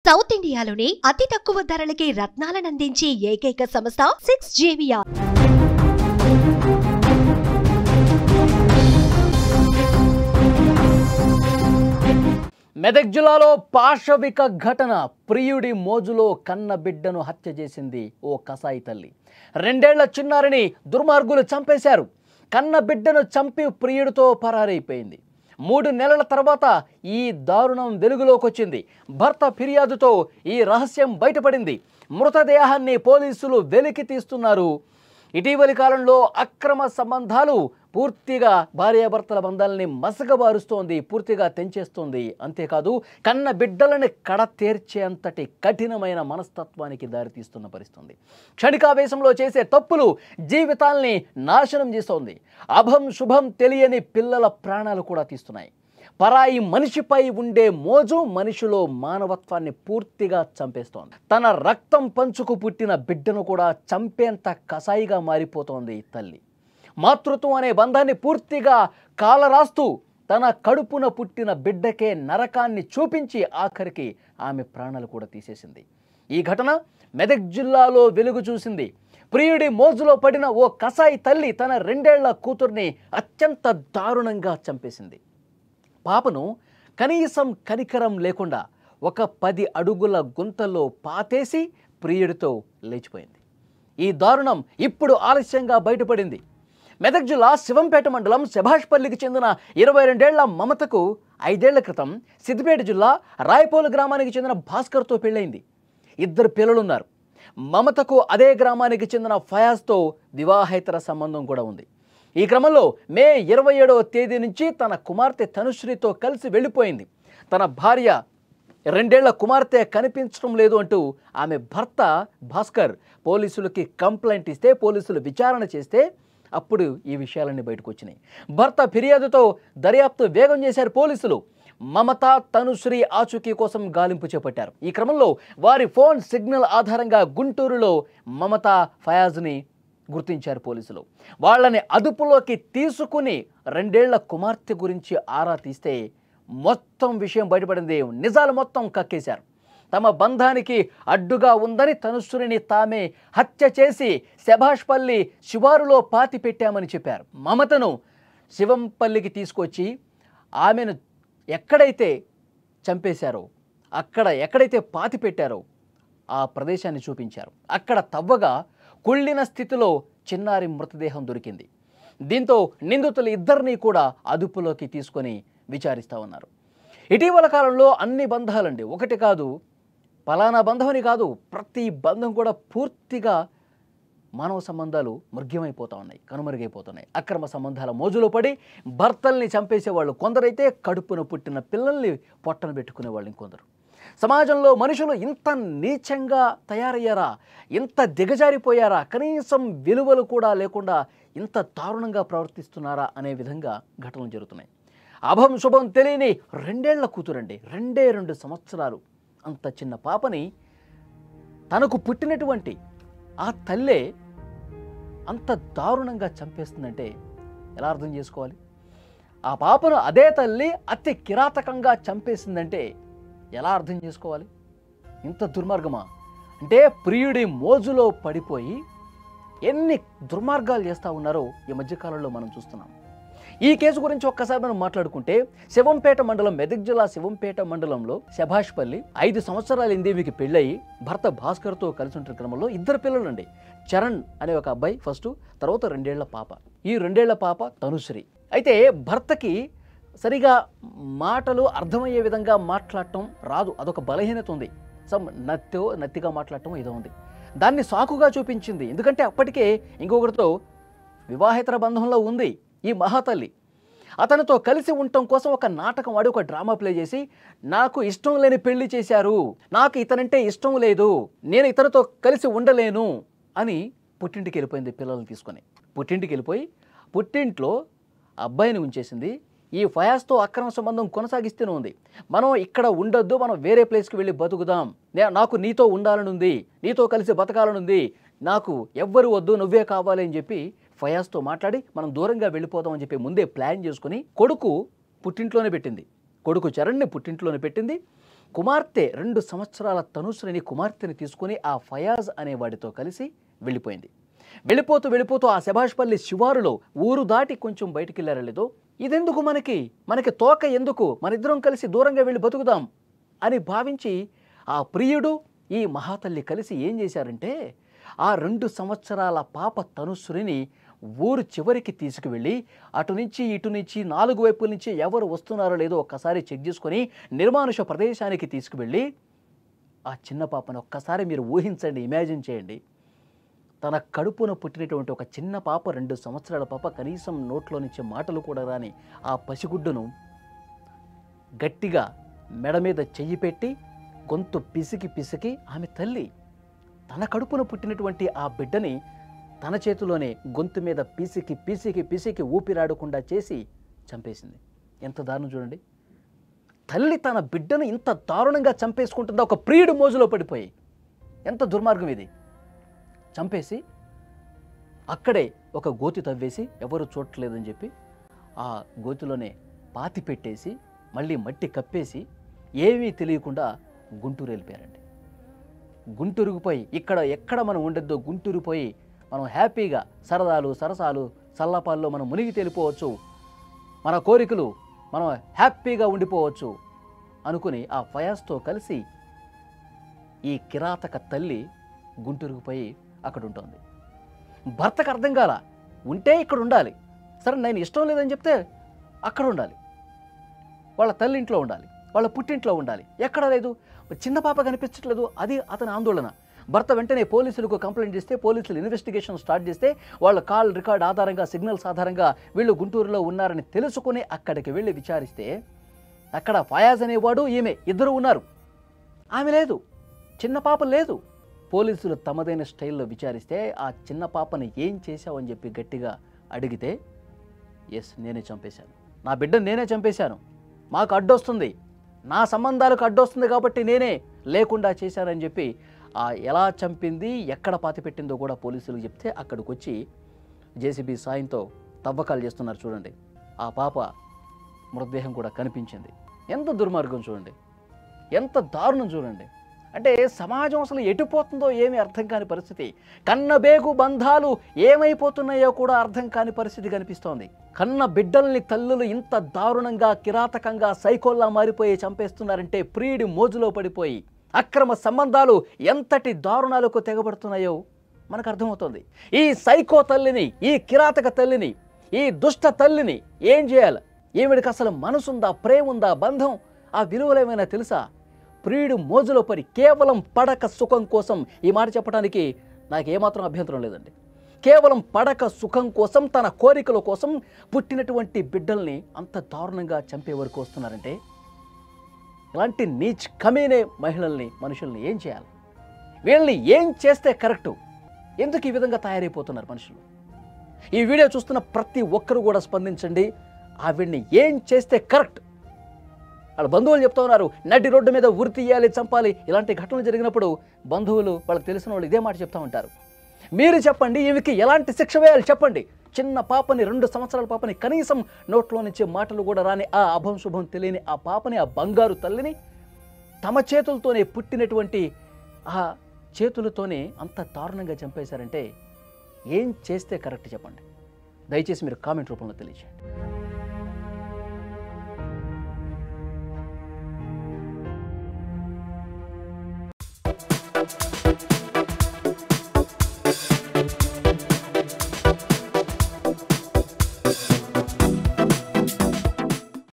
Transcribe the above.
South ఇండియాలోనే అతి తక్కువ ధరలకి రత్నాలనందించే ఏకైక సంస్థ 6JVR. మెదక్ జిల్లాలో పాశవిక ఘటన. ప్రియుడి మోజులో కన్న బిడ్డను హత్య చేసింది ఓ కసాయి తల్లి. 2 ఏళ్ల చిన్నారిని దుర్మార్గులు చంపేశారు. కన్న బిడ్డను చంపి ప్రియుడితో పరారైపోయింది. 3 నెలల తర్వాత ఈ దారుణం వెలుగులోకి వచ్చింది. భర్త ఫిర్యాదుతో ఈ రహస్యం బయటపడింది. మృతదేహాన్ని పోలీసులు వెలికి తీస్తున్నారు. ఇటీవలి కాలంలో అక్రమ సంబంధాలు పూర్తిగా భార్యాభర్తల బంధాలని మసకబారుస్తోంది, పూర్తిగా తెంచేస్తోంది. అంతేకాదు కన్న బిడ్డలని కడతేర్చేంతటి కఠినమైన మనస్తత్వానికి దారితీస్తున్న పరిస్థితి. క్షణికావేశంలో చేసే తప్పులు జీవితాల్ని నాశనం చేస్తోంది. అభం శుభం తెలియని పిల్లల ప్రాణాలు కూడా తీస్తున్నాయి. పరాయి మనిషిపై ఉండే మోజు మనిషిలో మానవత్వాన్ని పూర్తిగా చంపేస్తోంది. తన రక్తం పంచుకు పుట్టిన బిడ్డను కూడా చంపేంత కసాయిగా మారిపోతోంది తల్లి. మాతృత్వం అనే బంధాన్ని పూర్తిగా కాలరాస్తూ తన కడుపున పుట్టిన బిడ్డకే నరకాన్ని చూపించి ఆఖరికి ఆమె ప్రాణాలు కూడా తీసేసింది. ఈ ఘటన మెదక్ జిల్లాలో వెలుగు చూసింది. ప్రియుడి మోజులో పడిన ఓ కసాయి తల్లి తన 2 ఏళ్ల కూతుర్ని అత్యంత దారుణంగా చంపేసింది. పాపను కనీసం కనికరం లేకుండా ఒక 10 అడుగుల గుంతలో పాతేసి ప్రియుడితో లేచిపోయింది. ఈ దారుణం ఇప్పుడు ఆలస్యంగా బయటపడింది. మెదక్ జిల్లా శివంపేట మండలం శభాష్పల్లికి చెందిన 22 ఏళ్ల మమతకు 5 ఏళ్ల క్రితం సిద్దిపేట జిల్లా రాయపోలు గ్రామానికి చెందిన భాస్కర్తో పెళ్ళైంది. 2 పిల్లలున్నారు. మమతకు అదే గ్రామానికి చెందిన ఫయాజ్తో వివాహేతర సంబంధం కూడా ఉంది. ఈ క్రమంలో మే 27వ తేదీ నుంచి తన కుమార్తె తనుశ్రీతో కలిసి వెళ్ళిపోయింది. తన భార్య 2 ఏళ్ల కుమార్తె కనిపించడం లేదు అంటూ ఆమె భర్త భాస్కర్ పోలీసులకి కంప్లైంట్ ఇస్తే పోలీసులు విచారణ చేస్తే అప్పుడు ఈ విషయాలన్నీ బయటకు వచ్చినాయి. భర్త ఫిర్యాదుతో దర్యాప్తు వేగం చేశారు పోలీసులు. మమత తనుశ్రీ ఆచూకీ కోసం గాలింపు చేపట్టారు. ఈ క్రమంలో వారి ఫోన్ సిగ్నల్ ఆధారంగా గుంటూరులో మమత ఫయాజ్ని గుర్తించారు పోలీసులు. వాళ్ళని అదుపులోకి తీసుకుని 2 ఏళ్ల కుమార్తె గురించి ఆరా తీస్తే మొత్తం విషయం బయటపడింది. నిజాలు మొత్తం కక్కేశారు. తమ బంధానికి అడ్డుగా ఉందని తనుశ్రీని తామే హత్య చేసి శభాష్పల్లి శివారులో పాతి పెట్టామని చెప్పారు. మమతను శివంపల్లికి తీసుకొచ్చి ఆమెను ఎక్కడైతే చంపేశారో ఎక్కడైతే పాతి పెట్టారో ఆ ప్రదేశాన్ని చూపించారు. అక్కడ తవ్వగా కుళ్ళిన స్థితిలో చిన్నారి మృతదేహం దొరికింది. దీంతో నిందితులు 2ని కూడా అదుపులోకి తీసుకొని విచారిస్తూ ఉన్నారు. ఇటీవల కాలంలో అన్ని బంధాలండి, ఒకటి కాదు పలానా బంధమని కాదు, ప్రతి బంధం కూడా పూర్తిగా మానవ సంబంధాలు మృగ్యమైపోతూ ఉన్నాయి, కనుమరుగైపోతున్నాయి. అక్రమ సంబంధాల మోజులో పడి భర్తల్ని చంపేసేవాళ్ళు కొందరైతే, కడుపున పుట్టిన పిల్లల్ని పొట్టన పెట్టుకునే వాళ్ళు ఇంకొందరు. సమాజంలో మనుషులు ఇంత నీచంగా తయారయ్యారా, ఇంత దిగజారిపోయారా, కనీసం విలువలు కూడా లేకుండా ఇంత దారుణంగా ప్రవర్తిస్తున్నారా అనే విధంగా ఘటనలు జరుగుతున్నాయి. అభం శుభం తెలియని 2 ఏళ్ల కూతురండి, 2 సంవత్సరాలు అంత చిన్న పాపని తనకు పుట్టినటువంటి ఆ తల్లే అంత దారుణంగా చంపేస్తుందంటే ఎలా అర్థం చేసుకోవాలి? ఆ పాపను అదే తల్లి అతి కిరాతకంగా చంపేసిందంటే ఎలా అర్థం చేసుకోవాలి? ఇంత దుర్మార్గమా? అంటే ప్రియుడి మోజులో పడిపోయి ఎన్ని దుర్మార్గాలు చేస్తూ ఉన్నారో ఈ మధ్యకాలంలో మనం చూస్తున్నాం. ఈ కేసు గురించి ఒక్కసారి మనం మాట్లాడుకుంటే శివంపేట మండలం, మెదక్ జిల్లా శివంపేట మండలంలో శభాష్పల్లి 5 సంవత్సరాల ఇందేవికి పెళ్ళయి భర్త భాస్కర్తో కలిసి ఉంటున్న క్రమంలో 2 పిల్లలండి. చరణ్ అనే ఒక అబ్బాయి ఫస్ట్, తర్వాత 2 ఏళ్ల పాప. ఈ 2 ఏళ్ల పాప తనుశ్రీ. అయితే భర్తకి సరిగా మాటలు అర్థమయ్యే విధంగా మాట్లాడటం రాదు, అదొక బలహీనత ఉంది. నత్తిగా మాట్లాడటం ఏదో ఉంది. దాన్ని సాకుగా చూపించింది. ఎందుకంటే అప్పటికే ఇంకొకరితో వివాహేతర బంధంలో ఉంది ఈ మహాతల్లి. అతనితో కలిసి ఉండటం కోసం ఒక నాటకం ఆడి ఒక డ్రామా ప్లే చేసి నాకు ఇష్టం లేని పెళ్లి చేశారు, నాకు ఇతనంటే ఇష్టం లేదు, నేను ఇతనితో కలిసి ఉండలేను అని పుట్టింటికి వెళ్ళిపోయింది పిల్లల్ని తీసుకొని. పుట్టింటికి వెళ్ళిపోయి పుట్టింట్లో అబ్బాయిని ఉంచేసింది. ఈ ఫయాజ్తో అక్రమ సంబంధం కొనసాగిస్తూనే ఉంది. మనం ఇక్కడ ఉండొద్దు, మనం వేరే ప్లేస్కి వెళ్ళి బతుకుదాం, నాకు నీతో ఉండాలని ఉంది, నీతో కలిసి బతకాలని ఉంది, నాకు ఎవ్వరు వద్దు, నువ్వే కావాలి అని చెప్పి ఫయాజ్తో మాట్లాడి మనం దూరంగా వెళ్ళిపోదాం అని చెప్పి ముందే ప్లాన్ చేసుకుని కొడుకు పుట్టింట్లోనే పెట్టింది. కొడుకు చరణ్ని పుట్టింట్లోనే పెట్టింది. కుమార్తె 2 సంవత్సరాల తనుశ్రీని కుమార్తెని తీసుకుని ఆ ఫయాజ్ అనేవాడితో కలిసి వెళ్ళిపోయింది. వెళ్ళిపోతూ ఆ శభాష్పల్లి శివారులో ఊరు దాటి కొంచెం బయటికి వెళ్ళారో లేదో, ఇదెందుకు మనకి తోక ఎందుకు, మన ఇద్దరం కలిసి దూరంగా వెళ్ళి బతుకుదాం అని భావించి ఆ ప్రియుడు ఈ మహాతల్లి కలిసి ఏం చేశారంటే ఆ 2 సంవత్సరాల పాప తనుశ్రీని ఊరు చివరికి తీసుకువెళ్ళి అటు నుంచి ఇటు నుంచి 4 వైపుల నుంచి ఎవరు వస్తున్నారో లేదో ఒక్కసారి చెక్ చేసుకొని నిర్మానుష ప్రదేశానికి తీసుకువెళ్ళి ఆ చిన్న పాపను ఒక్కసారి మీరు ఊహించండి, ఇమాజిన్ చేయండి. తన కడుపున పుట్టినటువంటి ఒక చిన్న పాప, 2 సంవత్సరాల పాప, కనీసం నోట్లో నుంచి మాటలు కూడా రాని ఆ పసిగుడ్డును గట్టిగా మెడ మీద చెయ్యి పెట్టి గొంతు పిసికి ఆమె తల్లి తన కడుపున పుట్టినటువంటి ఆ బిడ్డని తన చేతిలోనే గొంతు మీద పిసికి ఊపిరాడకుండా చేసి చంపేసింది. ఎంత దారుణం చూడండి. తల్లి తన బిడ్డను ఇంత దారుణంగా చంపేసుకుంటుందా ఒక ప్రియుడు మోజులో పడిపోయి. ఎంత దుర్మార్గం ఇది. చంపేసి అక్కడే ఒక గోతి తవ్వేసి ఎవరు చూడట్లేదని చెప్పి ఆ గోతిలోనే పాతి పెట్టేసి మళ్ళీ మట్టి కప్పేసి ఏమీ తెలియకుండా గుంటూరు వెళ్ళిపోయారండి. గుంటూరుకు పోయి ఎక్కడ మనం ఉండొద్దో గుంటూరు పోయి మనం హ్యాపీగా సరసాలు సల్లపాల్లో మనం మునిగి తేలిపోవచ్చు, మన కోరికలు మనం హ్యాపీగా ఉండిపోవచ్చు అనుకుని ఆ ఫయాజ్తో కలిసి ఈ కిరాతక తల్లి గుంటూరుకు పోయి అక్కడ ఉంటుంది. భర్తకు అర్థం కాల, ఉంటే ఇక్కడ ఉండాలి, సరే నేను ఇష్టం లేదని చెప్తే అక్కడ ఉండాలి, వాళ్ళ తల్లి ఇంట్లో ఉండాలి, వాళ్ళ పుట్టింట్లో ఉండాలి, ఎక్కడ లేదు, చిన్న పాప కనిపించట్లేదు. అది అతని ఆందోళన. భర్త వెంటనే పోలీసులకు కంప్లైంట్ చేస్తే పోలీసులు ఇన్వెస్టిగేషన్ స్టార్ట్ చేస్తే వాళ్ళ కాల్ రికార్డ్ ఆధారంగా, సిగ్నల్స్ ఆధారంగా వీళ్ళు గుంటూరులో ఉన్నారని తెలుసుకుని అక్కడికి వెళ్ళి విచారిస్తే అక్కడ ఫయాజ్ అనేవాడు ఈమె ఇద్దరు ఉన్నారు. ఆమె లేదు, చిన్న పాప లేదు. పోలీసులు తమదైన స్టైల్లో విచారిస్తే ఆ చిన్న పాపని ఏం చేశావని చెప్పి గట్టిగా అడిగితే, ఎస్ నేనే చంపేశాను, నా బిడ్డను నేనే చంపేశాను, మాకు అడ్డొస్తుంది, నా సంబంధాలకు అడ్డొస్తుంది కాబట్టి నేనే లేకుండా చేశానని చెప్పి ఎలా చంపింది, ఎక్కడ పాతి పెట్టిందో కూడా పోలీసులకు చెప్తే అక్కడికి వచ్చి జేసీబీ సాయంతో తవ్వకాలు చేస్తున్నారు. చూడండి, ఆ పాప మృతదేహం కూడా కనిపించింది. ఎంత దుర్మార్గం చూడండి, ఎంత దారుణం చూడండి. అంటే సమాజం అసలు ఎటుపోతుందో ఏమీ అర్థం కాని పరిస్థితి. కన్నబేగు బంధాలు ఏమైపోతున్నాయో కూడా అర్థం కాని పరిస్థితి కనిపిస్తోంది. కన్న బిడ్డల్ని తల్లులు ఇంత దారుణంగా, కిరాతకంగా, సైకోల్లా మారిపోయి చంపేస్తున్నారంటే ప్రియుడి మోజులో పడిపోయి అక్రమ సంబంధాలు ఎంతటి దారుణాలకు తెగబడుతున్నాయో మనకు అర్థమవుతుంది. ఈ సైకో తల్లిని, ఈ కిరాతక తల్లిని, ఈ దుష్ట తల్లిని ఏం చేయాలి? ఈవిడికి అసలు మనసుందా, ప్రేమ ఉందా, బంధం, ఆ విలువలేమైనా తెలుసా? ప్రియుడు మోజులో పడి కేవలం పడక సుఖం కోసం, ఈ మాట చెప్పడానికి నాకు ఏమాత్రం అభ్యంతరం లేదండి, కేవలం పడక సుఖం కోసం, తన కోరికల కోసం పుట్టినటువంటి బిడ్డల్ని అంత దారుణంగా చంపే వరకు వస్తున్నారంటే ఇలాంటి నీచ్ కమీనే మహిళల్ని, మనుషుల్ని ఏం చేయాలి? వీళ్ళని ఏం చేస్తే కరెక్టు? ఎందుకు ఈ విధంగా తయారైపోతున్నారు మనుషులు? ఈ వీడియో చూస్తున్న ప్రతి ఒక్కరు కూడా స్పందించండి. ఆవిడ్ని ఏం చేస్తే కరెక్ట్? వాళ్ళ బంధువులు చెప్తా ఉన్నారు, నడి రోడ్డు మీద ఉరి తీయాలి, చంపాలి. ఇలాంటి ఘటనలు జరిగినప్పుడు బంధువులు, వాళ్ళకి తెలిసిన వాళ్ళు ఇదే మాట చెప్తా ఉంటారు. మీరు చెప్పండి, ఈమెకి ఎలాంటి శిక్ష వేయాలి చెప్పండి. చిన్న పాపని, 2 సంవత్సరాల పాపని, కనీసం నోట్లో నుంచి మాటలు కూడా రాని ఆ అభం శుభం తెలియని ఆ పాపని, ఆ బంగారు తల్లిని తమ చేతులతోనే, పుట్టినటువంటి ఆ చేతులతోనే అంత దారుణంగా చంపేశారంటే ఏం చేస్తే కరెక్ట్ చెప్పండి? దయచేసి మీరు కామెంట్ రూపంలో తెలియజేయండి.